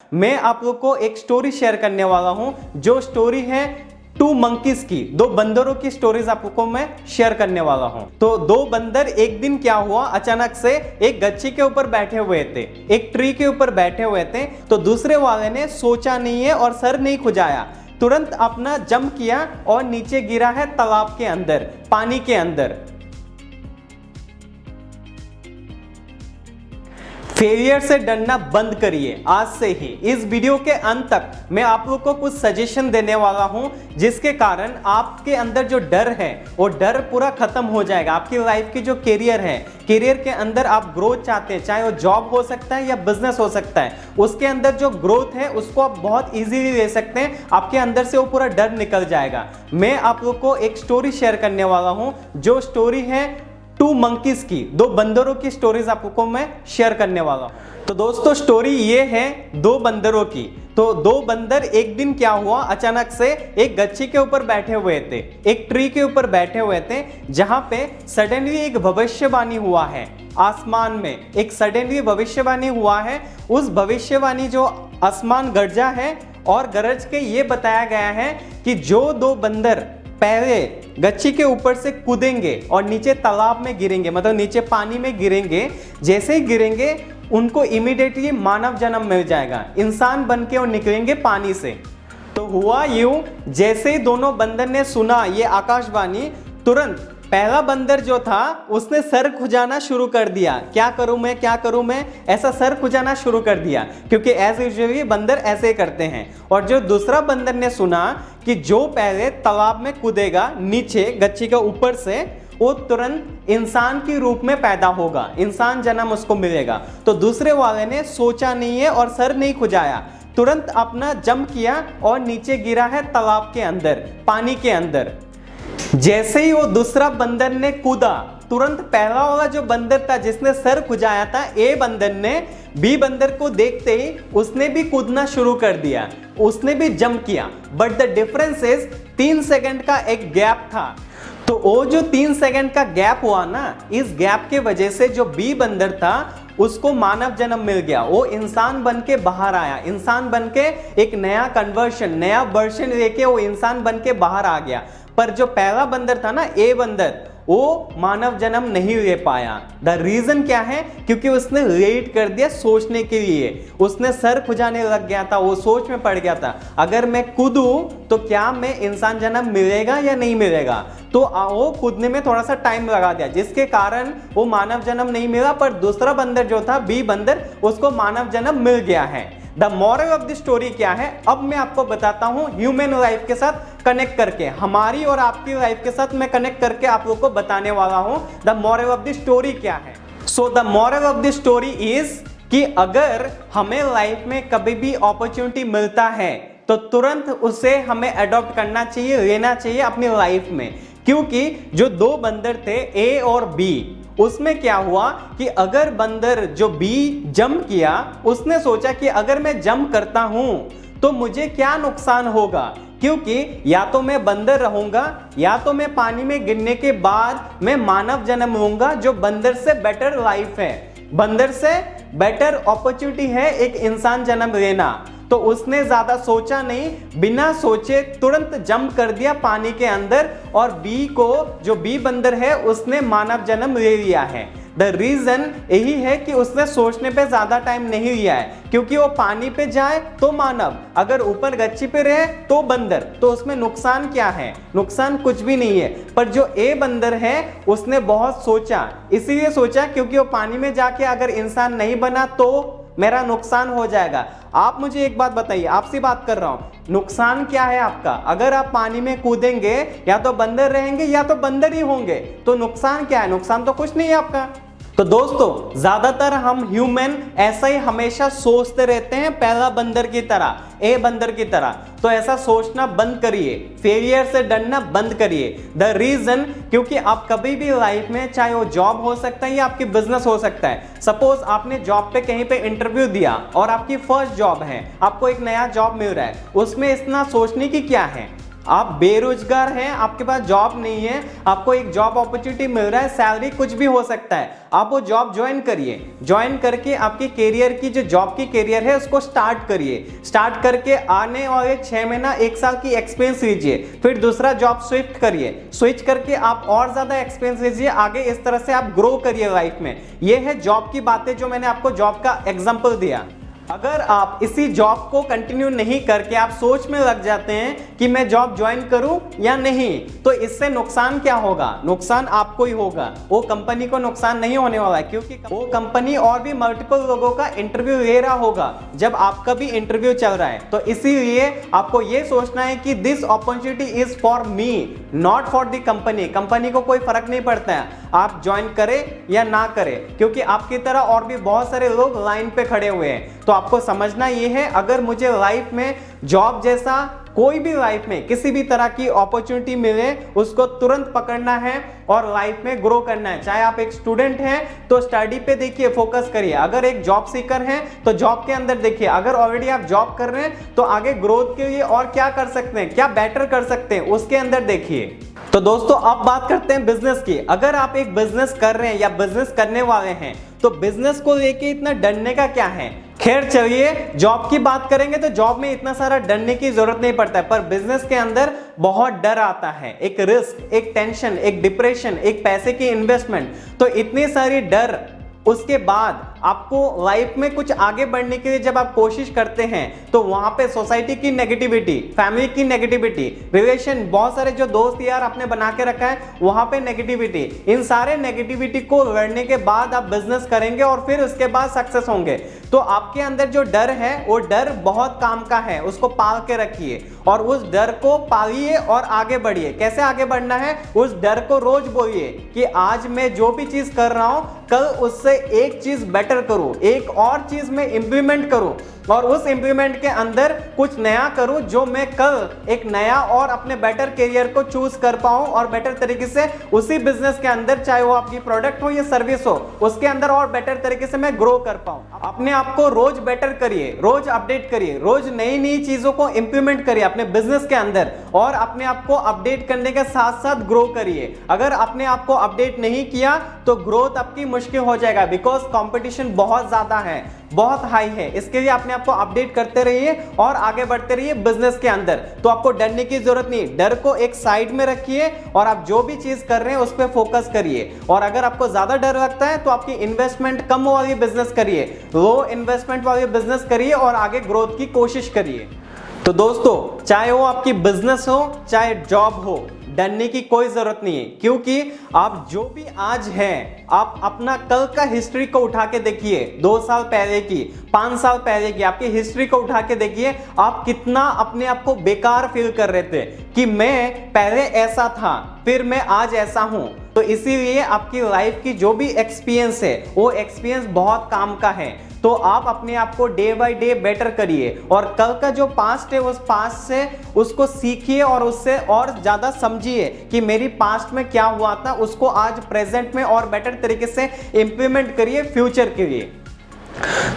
मैं आप लोग को एक स्टोरी शेयर करने वाला हूं जो स्टोरी है टू मंकीज की, दो बंदरों की स्टोरीज आप लोग को मैं शेयर करने वाला हूं। तो दो बंदर, एक दिन क्या हुआ, अचानक से एक गच्छी के ऊपर बैठे हुए थे, एक ट्री के ऊपर बैठे हुए थे। तो दूसरे वाले ने सोचा नहीं है और सर नहीं खुजाया, तुरंत अपना जंप किया और नीचे गिरा है तालाब के अंदर, पानी के अंदर। फेलियर से डरना बंद करिए आज से ही। इस वीडियो के अंत तक मैं आप लोग को कुछ सजेशन देने वाला हूं जिसके कारण आपके अंदर जो डर है वो डर पूरा खत्म हो जाएगा। आपकी लाइफ की जो कैरियर है, कैरियर के अंदर आप ग्रोथ चाहते हैं, चाहे वो जॉब हो सकता है या बिजनेस हो सकता है, उसके अंदर जो ग्रोथ है उसको आप बहुत इजीली ले सकते हैं। आपके अंदर से वो पूरा डर निकल जाएगा। मैं आप लोग को एक स्टोरी शेयर करने वाला हूं जो स्टोरी है टू मंकीज की, दो बंदरों की स्टोरीज आपको मैं शेयर करने वाला हूं। तो दोस्तों स्टोरी ये है दो बंदरों की। तो दो बंदर, एक दिन क्या हुआ, अचानक से एक गच्छी के ऊपर बैठे हुए थे, एक ट्री के ऊपर बैठे हुए थे, जहां पे सडनली एक भविष्यवाणी हुआ है। आसमान में एक सडनली भविष्यवाणी हुआ है। उस भविष्यवाणी जो आसमान गरजा है और गरज के ये बताया गया है कि जो दो बंदर पहले गच्छी के ऊपर से कूदेंगे और नीचे तालाब में गिरेंगे, मतलब नीचे पानी में गिरेंगे, जैसे ही गिरेंगे उनको इमीडिएटली मानव जन्म मिल जाएगा, इंसान बन के वो निकलेंगे पानी से। तो हुआ यूं, जैसे ही दोनों बंदर ने सुना ये आकाशवाणी, तुरंत पहला बंदर जो था उसने सर खुजाना शुरू कर दिया। क्या करूं मैं, क्या करूं मैं, ऐसा सर खुजाना शुरू कर दिया, क्योंकि एज यूजुअली बंदर ऐसे करते हैं। और जो दूसरा बंदर ने सुना कि जो पहले तालाब में कूदेगा नीचे गच्छी के ऊपर से, वो तुरंत इंसान के रूप में पैदा होगा, इंसान जन्म उसको मिलेगा। तो दूसरे वाले ने सोचा नहीं है और सर नहीं खुजाया, तुरंत अपना जंप किया और नीचे गिरा है तालाब के अंदर, पानी के अंदर। जैसे ही वो दूसरा बंदर ने कूदा, तुरंत पहला वाला जो बंदर था जिसने सर खुजाया था, ए बंदर ने बी बंदर को देखते ही उसने भी कूदना शुरू कर दिया, उसने भी जंप किया। But the difference is 3 second का एक गैप था। तो वो जो 3 सेकंड का गैप हुआ ना, इस गैप के वजह से जो बी बंदर था उसको मानव जन्म मिल गया, वो इंसान बन के बाहर आया, इंसान बन के एक नया कन्वर्शन, नया वर्जन लेके वो इंसान बन के बाहर आ गया। पर जो पहला बंदर था ना, ए बंदर, वो मानव जन्म नहीं ले पाया। द रीजन क्या है, क्योंकि उसने लेट कर दिया सोचने के लिए, उसने सर खुजाने लग गया था, वो सोच में पड़ गया था अगर मैं कूदूं तो क्या मैं इंसान जन्म मिलेगा या नहीं मिलेगा। तो वो कूदने में थोड़ा सा टाइम लगा दिया, जिसके कारण वो मानव जन्म नहीं मिला। पर दूसरा बंदर जो था, बी बंदर, उसको मानव जन्म मिल गया है। The moral of the story क्या है, अब मैं आपको बताता हूं ह्यूमन लाइफ के साथ कनेक्ट करके, हमारी और आपकी लाइफ के साथ मैं कनेक्ट करके आप लोग को बताने वाला हूं the moral of the story क्या है। So the moral of the story is कि अगर हमें लाइफ में कभी भी अपॉर्चुनिटी मिलता है तो तुरंत उसे हमें अडॉप्ट करना चाहिए, लेना चाहिए अपनी लाइफ में। क्योंकि जो दो बंदर थे, ए और बी, उसमें क्या हुआ कि अगर बंदर जो बी जंप किया, उसने सोचा कि अगर मैं जंप करता हूं तो मुझे क्या नुकसान होगा, क्योंकि या तो मैं बंदर रहूंगा या तो मैं पानी में गिरने के बाद मैं मानव जन्म लूंगा, जो बंदर से बेटर लाइफ है, बंदर से बेटर अपॉर्चुनिटी है एक इंसान जन्म लेना। तो उसने ज्यादा सोचा नहीं, बिना सोचे तुरंत जंप कर दिया पानी के अंदर, और बी को, जो बी बंदर है, उसने मानव जन्म ले लिया है। द रीजन यही है कि उसने सोचने पे ज्यादा टाइम नहीं लिया है, क्योंकि वो पानी पे जाए तो मानव, अगर ऊपर गच्छी पे रहे तो बंदर, तो उसमें नुकसान क्या है, नुकसान कुछ भी नहीं है। पर जो ए बंदर है उसने बहुत सोचा, इसीलिए सोचा क्योंकि वो पानी में जाके अगर इंसान नहीं बना तो मेरा नुकसान हो जाएगा। आप मुझे एक बात बताइए, आपसे बात कर रहा हूं, नुकसान क्या है आपका? अगर आप पानी में कूदेंगे या तो बंदर रहेंगे या तो बंदर ही होंगे, तो नुकसान क्या है? नुकसान तो कुछ नहीं है आपका। तो दोस्तों ज्यादातर हम ह्यूमन ऐसा ही हमेशा सोचते रहते हैं, पहला बंदर की तरह, ए बंदर की तरह। तो ऐसा सोचना बंद करिए, फेलियर से डरना बंद करिए। द रीजन, क्योंकि आप कभी भी लाइफ में, चाहे वो जॉब हो सकता है या आपकी बिजनेस हो सकता है, सपोज आपने जॉब पे कहीं पे इंटरव्यू दिया और आपकी फर्स्ट जॉब है, आपको एक नया जॉब मिल रहा है, उसमें इतना सोचने की क्या है? आप बेरोजगार हैं, आपके पास जॉब नहीं है, आपको एक जॉब अपॉर्चुनिटी मिल रहा है, सैलरी कुछ भी हो सकता है, आप वो जॉब ज्वाइन करिए। ज्वाइन करके आपकी कैरियर की जो जॉब की कैरियर है उसको स्टार्ट करिए। स्टार्ट करके आने वाले 6 महीना 1 साल की एक्सपीरियंस लीजिए, फिर दूसरा जॉब स्विफ्ट करिए। स्विच करके आप और ज्यादा एक्सपीरियंस लीजिए, आगे इस तरह से आप ग्रो करिए लाइफ में। ये है जॉब की बातें जो मैंने आपको जॉब का एग्जाम्पल दिया। अगर आप इसी जॉब को कंटिन्यू नहीं करके आप सोच में लग जाते हैं कि मैं जॉब ज्वाइन करूं या नहीं, तो इससे नुकसान क्या होगा? नुकसान आपको ही होगा, वो कंपनी को नुकसान नहीं होने वाला है, क्योंकि वो कंपनी और भी मल्टीपल लोगों का इंटरव्यू ले रहा होगा जब आपका भी इंटरव्यू चल रहा है। तो इसीलिए आपको ये सोचना है कि this opportunity is for me, not for the company. Company को कोई फर्क नहीं पड़ता है आप ज्वाइन करें या ना करें, क्योंकि आपकी तरह और भी बहुत सारे लोग लाइन पे खड़े हुए हैं। तो आपको समझना ये है, अगर मुझे लाइफ में जॉब जैसा कोई भी लाइफ में किसी भी तरह की अपॉर्चुनिटी मिले उसको तुरंत पकड़ना है और लाइफ में ग्रो करना है। चाहे आप एक स्टूडेंट हैं तो स्टडी पे देखिए, फोकस करिए। अगर एक जॉब सीकर हैं तो जॉब के अंदर देखिए। अगर ऑलरेडी आप जॉब कर रहे हैं तो आगे ग्रोथ के लिए और क्या कर सकते हैं, क्या बेटर कर सकते हैं, उसके अंदर देखिए। तो दोस्तों अब बात करते हैं बिजनेस की। अगर आप एक बिजनेस कर रहे हैं या बिजनेस करने वाले हैं तो बिजनेस को लेके इतना डरने का क्या है? खैर चलिए, जॉब की बात करेंगे तो जॉब में इतना सारा डरने की जरूरत नहीं पड़ता है, पर बिजनेस के अंदर बहुत डर आता है। एक रिस्क, एक टेंशन, एक डिप्रेशन, एक पैसे की इन्वेस्टमेंट, तो इतनी सारी डर। उसके बाद आपको लाइफ में कुछ आगे बढ़ने के लिए जब आप कोशिश करते हैं तो वहां पे सोसाइटी की नेगेटिविटी, फैमिली की नेगेटिविटी, रिलेशन, बहुत सारे जो दोस्त यार आपने बना के रखा है वहां पे नेगेटिविटी, इन सारे नेगेटिविटी को लड़ने के बाद आप बिजनेस करेंगे और फिर उसके बाद सक्सेस होंगे। तो आपके अंदर जो डर है वो डर बहुत काम का है, उसको पाल के रखिए और उस डर को पालिए और आगे बढ़िए। कैसे आगे बढ़ना है? उस डर को रोज बोलिए कि आज मैं जो भी चीज कर रहा हूं कल उससे एक चीज बेटर करूं, एक और चीज में इंप्लीमेंट करूं और उस इंप्लीमेंट के अंदर कुछ नया करूं जो मैं कल एक नया और अपने बेटर करियर को चूज कर पाऊं और बेटर तरीके से उसी बिजनेस के अंदर, चाहे वो आपकी प्रोडक्ट हो या सर्विस हो, उसके अंदर और बेटर तरीके से मैं ग्रो कर पाऊं। अपने आप को रोज बेटर करिए, रोज अपडेट करिए, रोज नई नई चीजों को इंप्लीमेंट करिए अपने बिजनेस के अंदर और अपने आप को अपडेट करने के साथ साथ ग्रो करिए। अगर अपने आप को अपडेट नहीं किया तो ग्रोथ आपकी मुश्किल हो जाएगा, बिकॉज कंपटीशन बहुत ज्यादा है, बहुत हाई है। इसके लिए अपने आप को अपडेट करते रहिए और आगे बढ़ते रहिए बिजनेस के अंदर। तो आपको डरने की जरूरत नहीं, डर को एक साइड में रखिए और आप जो भी चीज कर रहे हैं उस पर फोकस करिए। और अगर आपको ज्यादा डर लगता है तो आपकी इन्वेस्टमेंट कम वाली बिजनेस करिए, लो इन्वेस्टमेंट वाली बिजनेस करिए और आगे ग्रोथ की कोशिश करिए। तो दोस्तों, चाहे वो आपकी बिजनेस हो चाहे जॉब हो, डरने की कोई जरूरत नहीं है, क्योंकि आप जो भी आज हैं आप अपना कल का हिस्ट्री को उठा के देखिए, 2 साल पहले की, 5 साल पहले की आपकी हिस्ट्री को उठा के देखिए, आप कितना अपने आप को बेकार फील कर रहे थे कि मैं पहले ऐसा था फिर मैं आज ऐसा हूं। तो इसीलिए आपकी लाइफ की जो भी एक्सपीरियंस है वो एक्सपीरियंस बहुत काम का है। तो आप अपने आप को डे बाय डे बेटर करिए और कल का जो पास्ट है उस पास्ट से उसको सीखिए और उससे और ज्यादा समझिए कि मेरी पास्ट में क्या हुआ था, उसको आज प्रेजेंट में और बेटर तरीके से इंप्लीमेंट करिए फ्यूचर के लिए।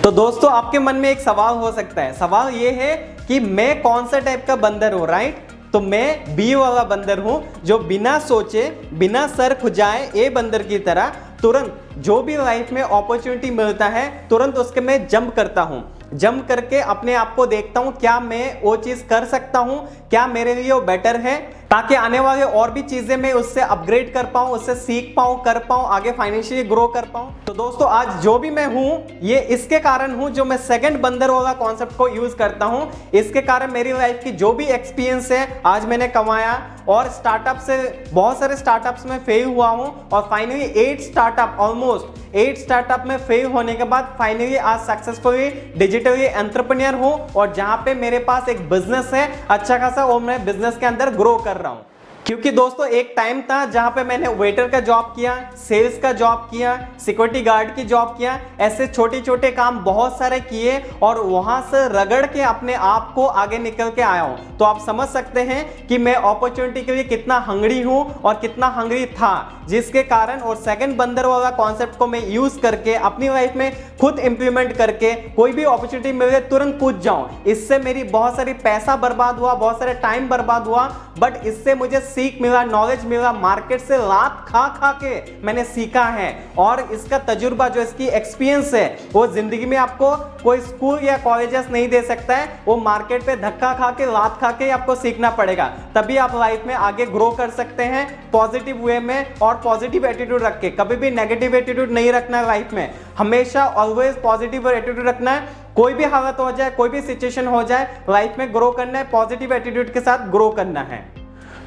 तो दोस्तों, आपके मन में एक सवाल हो सकता है, सवाल ये है कि मैं कौन सा टाइप का बंदर हूं, राइट? तो मैं बी वाला बंदर हूं जो बिना सोचे, बिना सर खुजाए ए बंदर की तरह तुरंत जो भी लाइफ में अपॉर्चुनिटी मिलता है तुरंत उसके मैं जंप करता हूं। जंप करके अपने आप को देखता हूं क्या मैं वो चीज कर सकता हूं, क्या मेरे लिए वो बेटर है, ताकि आने वाले और भी चीजें मैं उससे अपग्रेड कर पाऊं, उससे सीख पाऊं, कर पाऊं, आगे फाइनेंशियली ग्रो कर पाऊं। तो दोस्तों, आज जो भी मैं हूं ये इसके कारण हूं जो मैं सेकंड बंदर वाला कॉन्सेप्ट को यूज करता हूं। इसके कारण मेरी लाइफ की जो भी एक्सपीरियंस है आज मैंने कमाया और स्टार्टअप से बहुत सारे स्टार्टअप्स में फेल हुआ हूं और फाइनली 8 स्टार्टअप, ऑलमोस्ट 8 स्टार्टअप में फेल होने के बाद फाइनली आज सक्सेसफुली डिजिटली एंटरप्रेन्योर हूं और जहां पे मेरे पास एक बिजनेस है अच्छा खासा, और मैं बिजनेस के अंदर ग्रो कर रहा हूं। क्योंकि दोस्तों एक टाइम था जहां पे मैंने वेटर का जॉब किया, सेल्स का जॉब किया, सिक्योरिटी गार्ड की जॉब किया, ऐसे छोटे छोटे काम बहुत सारे किए और वहां से रगड़ के अपने आप को आगे निकल के आया हूं। तो आप समझ सकते हैं कि मैं अपॉर्चुनिटी के लिए कितना हंगरी हूं और कितना हंगरी था, जिसके कारण और सेकंड बंदर वाला कॉन्सेप्ट को मैं यूज करके अपनी लाइफ में खुद इंप्लीमेंट करके कोई भी अपॉर्चुनिटी मिले तुरंत कूद जाऊं। इससे मेरी बहुत सारी पैसा बर्बाद हुआ, बहुत सारे टाइम बर्बाद हुआ, बट इससे मुझे सीख मिला, नॉलेज मिला, मार्केट से लात खा खा के मैंने सीखा है। और इसका तजुर्बा जो इसकी एक्सपीरियंस है वो जिंदगी में आपको कोई स्कूल या कॉलेजेस नहीं दे सकता है, वो मार्केट पे धक्का खा के, लात खा के आपको सीखना पड़ेगा, तभी आप लाइफ में आगे ग्रो कर सकते हैं पॉजिटिव वे में और पॉजिटिव एटीट्यूड रख के। कभी भी नेगेटिव एटीट्यूड नहीं रखना है लाइफ में, हमेशा ऑलवेज पॉजिटिव एटीट्यूड रखना है। कोई भी हालत हो जाए, कोई भी सिचुएशन हो जाए, लाइफ में ग्रो करना है, पॉजिटिव एटीट्यूड के साथ ग्रो करना है।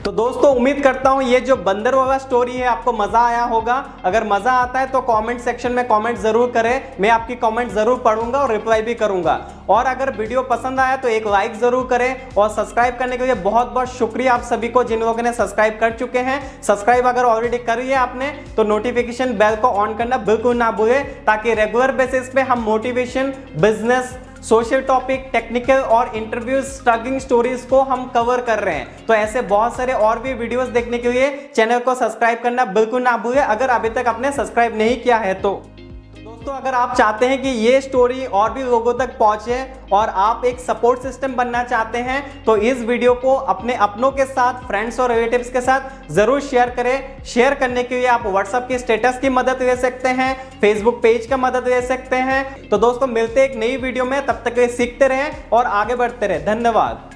तो दोस्तों उम्मीद करता हूं ये जो बंदर वाला स्टोरी है आपको मजा आया होगा। अगर मजा आता है तो कमेंट सेक्शन में कमेंट जरूर करें, मैं आपकी कमेंट जरूर पढ़ूंगा और रिप्लाई भी करूंगा। और अगर वीडियो पसंद आया तो एक लाइक जरूर करें और सब्सक्राइब करने के लिए बहुत बहुत शुक्रिया आप सभी को जिन लोगों ने सब्सक्राइब कर चुके हैं। सब्सक्राइब अगर ऑलरेडी कर लिया आपने तो नोटिफिकेशन बेल को ऑन करना बिल्कुल ना भूलें, ताकि रेगुलर बेसिस पे हम motivation, business, social topic, technical और इंटरव्यू स्ट्रगलिंग स्टोरीज को हम कवर कर रहे हैं। तो ऐसे बहुत सारे और भी वीडियोस देखने के लिए चैनल को सब्सक्राइब करना बिल्कुल ना भूलें, अगर अभी तक आपने सब्सक्राइब नहीं किया है तो। दोस्तों अगर आप चाहते हैं कि ये स्टोरी और भी लोगों तक पहुंचे और आप एक सपोर्ट सिस्टम बनना चाहते हैं तो इस वीडियो को अपने अपनों के साथ, फ्रेंड्स और रिलेटिव्स के साथ जरूर शेयर करें। शेयर करने के लिए आप व्हाट्सएप की स्टेटस की मदद ले सकते हैं, फेसबुक पेज का मदद ले सकते हैं। तो दोस्तों मिलते हैं एक नई वीडियो में, तब तक के लिए सीखते रहें और आगे बढ़ते रहें। धन्यवाद।